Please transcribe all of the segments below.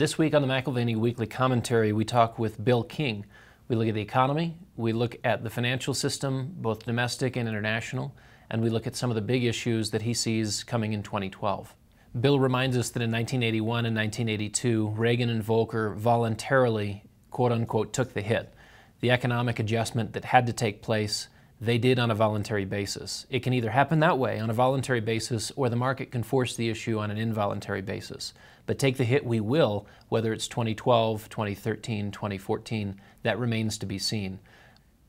This week on the McIlvaney Weekly Commentary, we talk with Bill King. We look at the economy, we look at the financial system, both domestic and international, and we look at some of the big issues that he sees coming in 2012. Bill reminds us that in 1981 and 1982, Reagan and Volker voluntarily, quote-unquote, took the hit. The economic adjustment that had to take place, they did on a voluntary basis. It can either happen that way, on a voluntary basis, or the market can force the issue on an involuntary basis. But take the hit we will, whether it's 2012, 2013, 2014, that remains to be seen.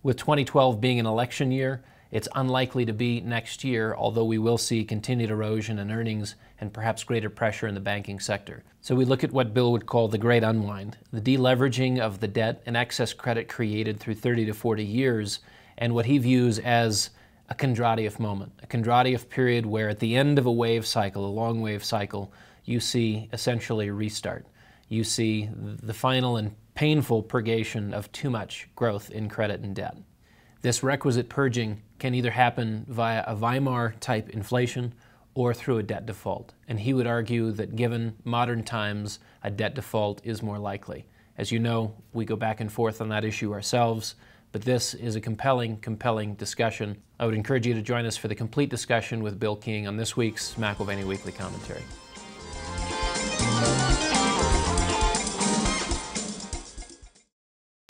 With 2012 being an election year, it's unlikely to be next year, although we will see continued erosion in earnings and perhaps greater pressure in the banking sector. So we look at what Bill would call the great unwind, the deleveraging of the debt and excess credit created through 30 to 40 years, and what he views as a Kondratiev moment, a Kondratiev period where at the end of a wave cycle, a long wave cycle, you see essentially a restart. You see the final and painful purgation of too much growth in credit and debt. This requisite purging can either happen via a Weimar-type inflation or through a debt default. And he would argue that given modern times, a debt default is more likely. As you know, we go back and forth on that issue ourselves, but this is a compelling discussion. I would encourage you to join us for the complete discussion with Bill King on this week's McIlvaney Weekly Commentary.